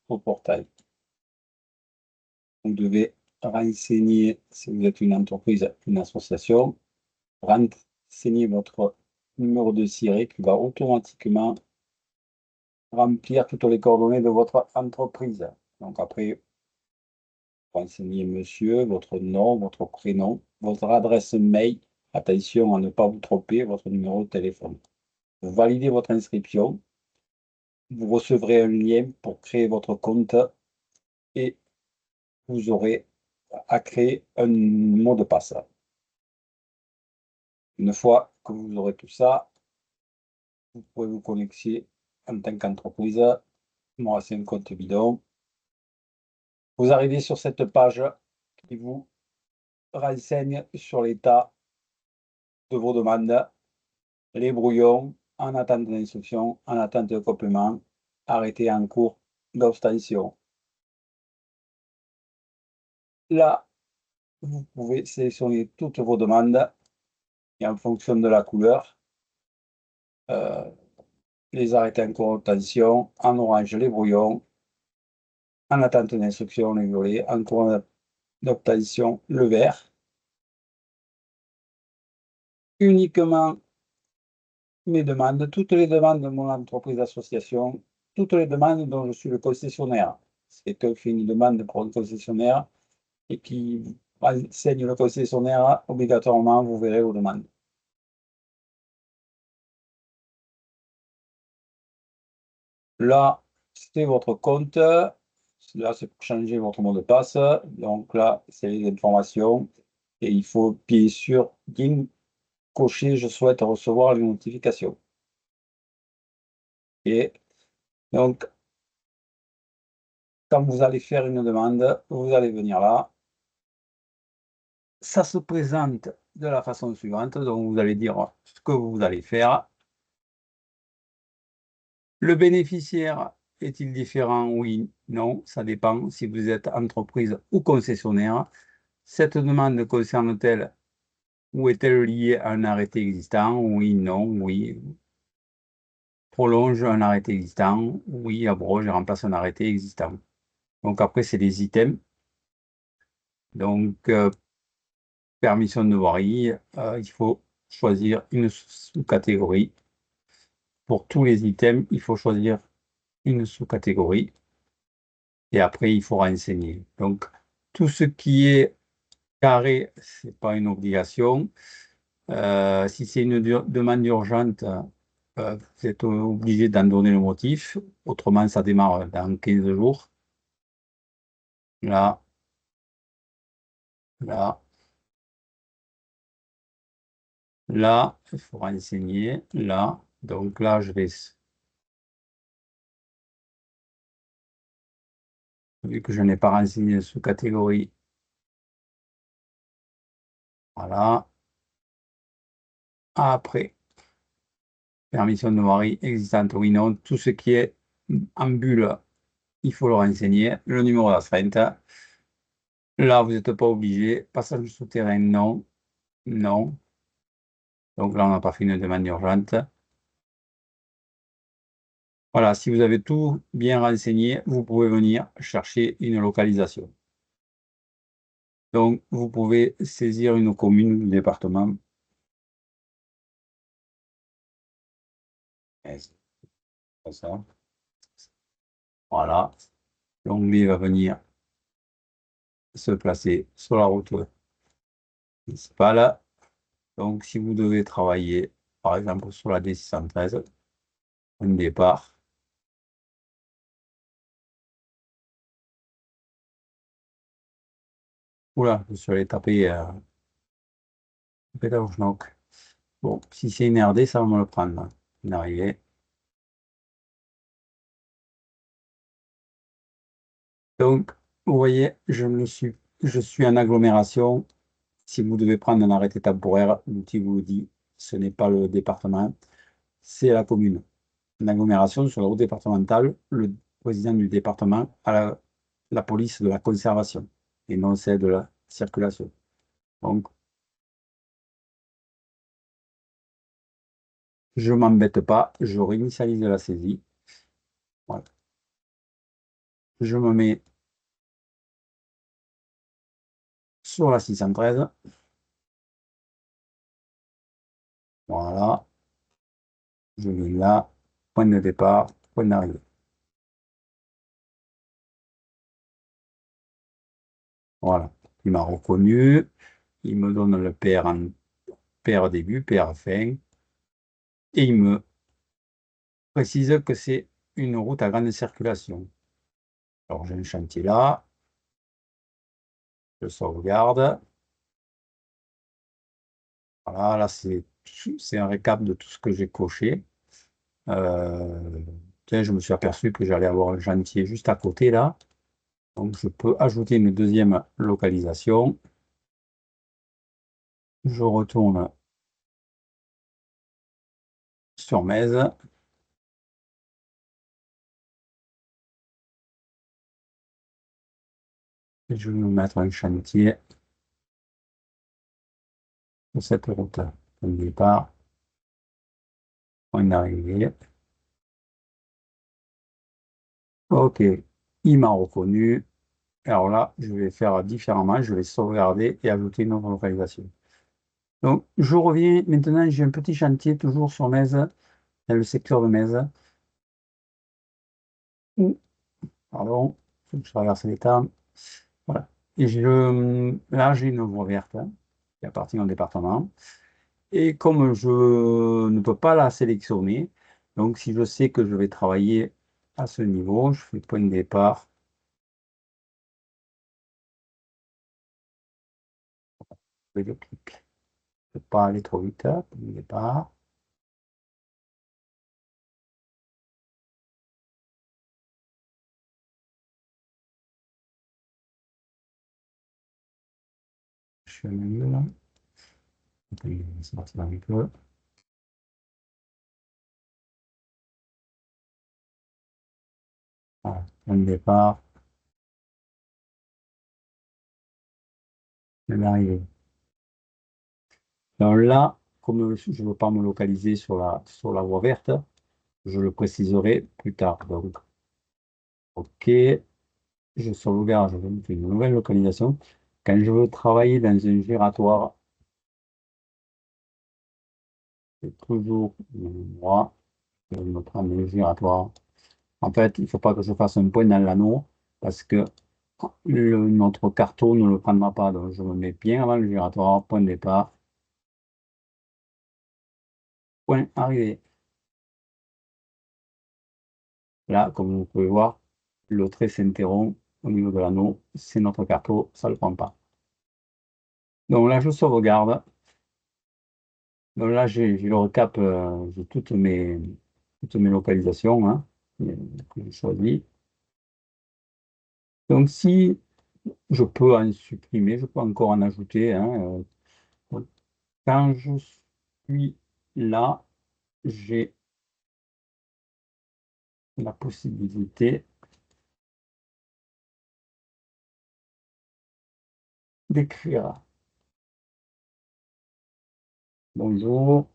au portail. Vous devez renseigner, si vous êtes une entreprise, une association, renseigner votre numéro de SIRET qui va automatiquement remplir toutes les coordonnées de votre entreprise. Donc après, renseignez monsieur, votre nom, votre prénom, votre adresse mail. Attention à ne pas vous tromper, votre numéro de téléphone. Vous validez votre inscription. Vous recevrez un lien pour créer votre compte et vous aurez à créer un mot de passe. Une fois que vous aurez tout ça, vous pouvez vous connecter en tant qu'entreprise. Moi, c'est un compte bidon. Vous arrivez sur cette page qui vous renseigne sur l'état de vos demandes, les brouillons, en attente d'instruction, en attente de complément, arrêté en cours d'obtention. Là, vous pouvez sélectionner toutes vos demandes et en fonction de la couleur, les arrêtés en cours d'obtention, en orange les brouillons, en attente d'instruction les violets, en cours d'obtention le vert. Uniquement mes demandes, toutes les demandes de mon entreprise d'association, toutes les demandes dont je suis le concessionnaire. Si quelqu'un fait une demande pour un concessionnaire et qui renseigne le concessionnaire, obligatoirement, vous verrez vos demandes. Là, c'est votre compte. Là, c'est pour changer votre mot de passe. Donc là, c'est les informations. Et il faut bien sûr bien cocher «Je souhaite recevoir les notifications». Et donc, quand vous allez faire une demande, vous allez venir là. Ça se présente de la façon suivante. Donc, vous allez dire ce que vous allez faire. Le bénéficiaire est-il différent? Oui, non, ça dépend si vous êtes entreprise ou concessionnaire. Cette demande concerne-t-elle ou est-elle liée à un arrêté existant? Oui, non, oui. Prolonge un arrêté existant? Oui, abroge et remplace un arrêté existant. Donc après, c'est des items. Donc, permission de voirie, il faut choisir une sous-catégorie. Pour tous les items, il faut choisir une sous-catégorie. Et après, il faut renseigner. Donc, tout ce qui est carré, ce n'est pas une obligation. Si c'est une demande urgente, vous êtes obligé d'en donner le motif. Autrement, ça démarre dans 15 jours. Là, là, là, il faut renseigner. Là, donc là, je vais, vu que je n'ai pas renseigné sous catégorie, voilà. Après, permission de voirie existante, oui, non. Tout ce qui est en bulle, il faut le renseigner. Le numéro d'astreinte. Là, vous n'êtes pas obligé. Passage souterrain, non. Non. Donc là, on n'a pas fait une demande urgente. Voilà, si vous avez tout bien renseigné, vous pouvez venir chercher une localisation. Donc, vous pouvez saisir une commune ou un département. Comme ça. Voilà. L'onglet va venir se placer sur la route principale. Donc, si vous devez travailler, par exemple, sur la D613, un départ. Oula, je suis allé taper pédale au schnock. Bon, si c'est une RD, ça va me le prendre. Une arrivée. Donc, vous voyez, je suis en agglomération. Si vous devez prendre un arrêté temporaire, l'outil vous dit, ce n'est pas le département, c'est la commune. Une agglomération sur la route départementale, le président du département a la police de la conservation et non celle de la circulation. Donc, je ne m'embête pas, je réinitialise la saisie. Voilà. je me mets sur la 613. Voilà, je vais là, point de départ, point d'arrivée. Voilà, il m'a reconnu, il me donne le paire en paire début, paire fin, et il me précise que c'est une route à grande circulation. Alors j'ai un chantier là, je sauvegarde. Voilà, là c'est un récap de tout ce que j'ai coché. Tiens, je me suis aperçu que j'allais avoir un chantier juste à côté là. Donc je peux ajouter une deuxième localisation. Je retourne sur Metz et je vais me mettre un chantier sur cette route. Au départ, point d'arrivée. Ok, il m'a reconnu. Alors là, je vais faire différemment. Je vais sauvegarder et ajouter une autre localisation. Donc, je reviens. Maintenant, j'ai un petit chantier toujours sur Metz, dans le secteur de Metz. Ouh, pardon, faut que je traverse l'étang. Voilà. Et là, j'ai une voie verte qui appartient au département. Et comme je ne peux pas la sélectionner, donc si je sais que je vais travailler à ce niveau, je fais point de départ. Je vais le clic. Je ne peux pas aller trop vite. Point de départ. Je suis mieux là. Attendez, c'est parti un peu. Voilà, point de départ. Je vais arriver. Donc là, comme je ne veux pas me localiser sur la voie verte, je le préciserai plus tard. Donc, OK, je sauvegarde, je vais mettre une nouvelle localisation. Quand je veux travailler dans un giratoire, c'est toujours moi, je vais me prendre un giratoire. En fait, il ne faut pas que je fasse un point dans l'anneau parce que notre carton ne le prendra pas. Donc, je me mets bien avant le giratoire, point de départ, point arrivé. Là, comme vous pouvez voir, le trait s'interrompt au niveau de l'anneau. C'est notre carton, ça ne le prend pas. Donc là, je sauvegarde. Donc là, j'ai le recap, j'ai toutes mes localisations hein, que j'ai choisies. Donc si je peux en supprimer, je peux encore en ajouter, hein. Quand je suis là, j'ai la possibilité d'écrire bonjour.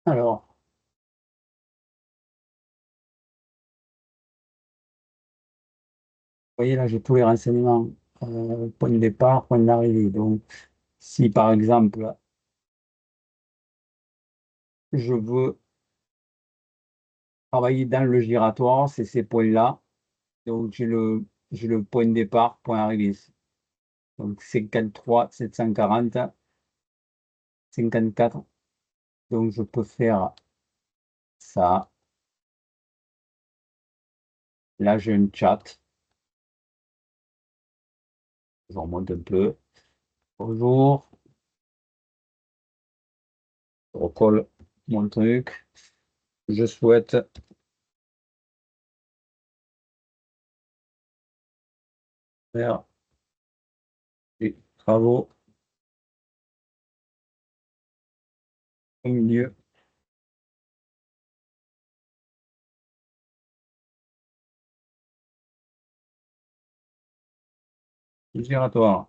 Alors, vous voyez là, j'ai tous les renseignements. Point de départ, point d'arrivée. Donc, si par exemple, je veux travailler dans le giratoire, c'est ces points-là. Donc, j'ai le point de départ, point arrivée. Donc, 53, 740, 54. Donc, je peux faire ça. Là, j'ai un chat. Je remonte un peu. Bonjour. Je recolle mon truc. Je souhaite faire des travaux au milieu du giratoire.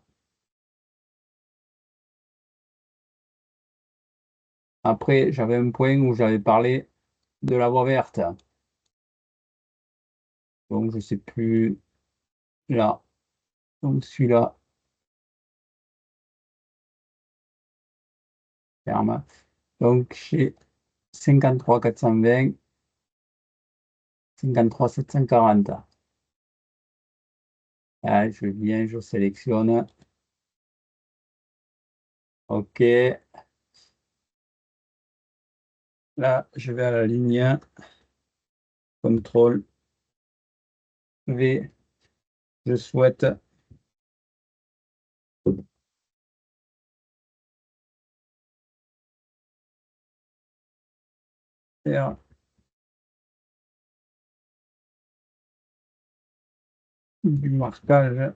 Après, j'avais un point où j'avais parlé de la voie verte. Donc, je ne sais plus là. Donc, celui-là, ferme. Donc, j'ai 53 420, 53 740. Ah, je viens, je sélectionne. OK. Là, je vais à la ligne. CTRL V. Je souhaite faire du marquage.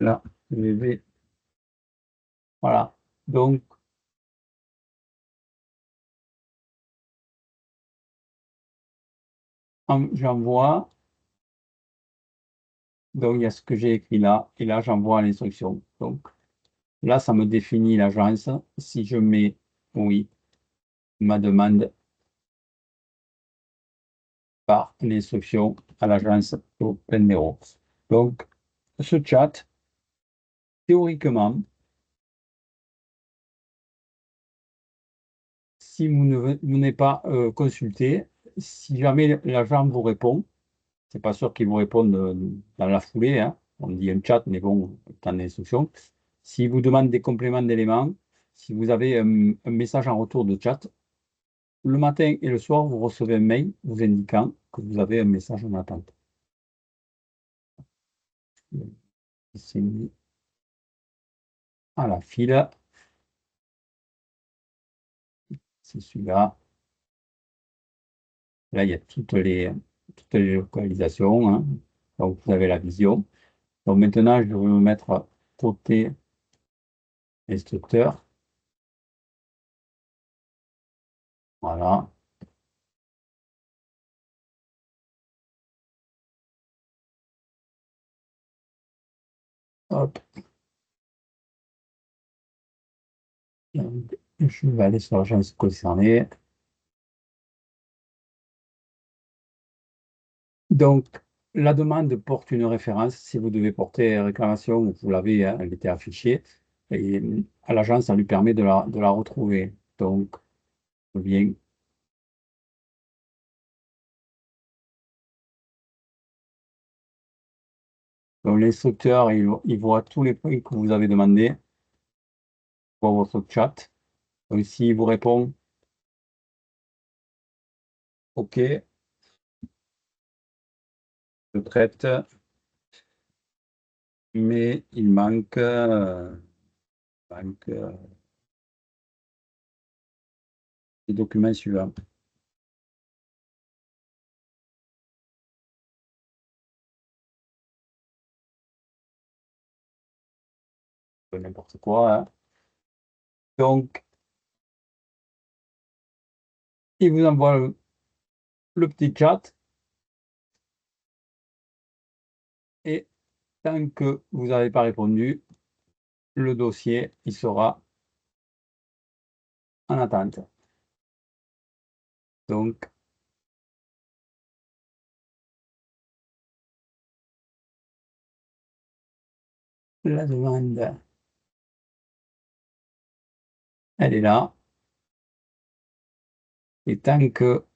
Là, je vais. Voilà. Donc, j'envoie. Donc, il y a ce que j'ai écrit là. Et là, j'envoie l'instruction. Donc, là, ça me définit l'agence. Si je mets oui, ma demande par l'instruction à l'agence au Pendero. Donc, ce chat, théoriquement, si vous ne venez pas consulter, si jamais l'agent vous répond, c'est pas sûr qu'il vous réponde dans la foulée, hein. On dit un chat, mais bon, temps d'instruction. S'il vous demande des compléments d'éléments, si vous avez un message en retour de chat, le matin et le soir, vous recevez un mail vous indiquant que vous avez un message en attente. C'est mis à la file. C'est celui-là. Là, il y a toutes les localisations, hein. Donc, vous avez la vision. Donc, maintenant, je vais me mettre côté instructeur. Voilà. Hop. Donc, je vais aller sur l'agence concernée. Donc, la demande porte une référence. Si vous devez porter réclamation, vous l'avez, hein, elle était affichée. Et à l'agence, ça lui permet de la retrouver. Donc, je viens. Donc, l'instructeur, il voit tous les points que vous avez demandés pour votre chat. Donc, s'il vous répond OK, je traite, mais il manque les documents suivants. N'importe quoi, hein. Donc, il vous envoie le petit chat et tant que vous n'avez pas répondu, le dossier, il sera en attente. Donc, la demande, elle est là. Et tant que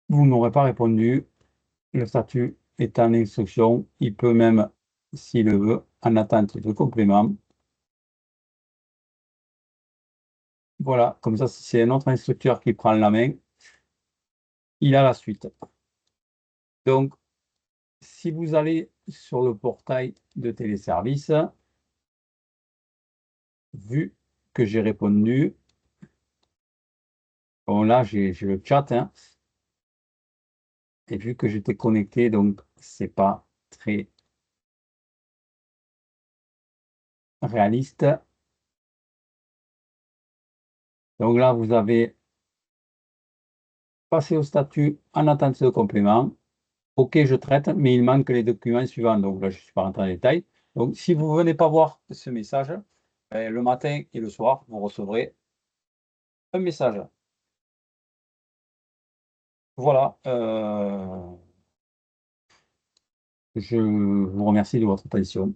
vous n'aurez pas répondu, le statut est en instruction. Il peut même, s'il le veut, en attente de complément. Voilà, comme ça, si c'est un autre instructeur qui prend la main, il a la suite. Donc, si vous allez sur le portail de téléservice, vu que j'ai répondu, bon là j'ai le chat, hein, et vu que j'étais connecté, donc c'est pas très réaliste. Donc là, vous avez passé au statut en attente de complément. OK, je traite, mais il manque les documents suivants. Donc là, je ne suis pas rentré dans les détails. Donc, si vous ne venez pas voir ce message, le matin et le soir, vous recevrez un message. Voilà, je vous remercie de votre attention.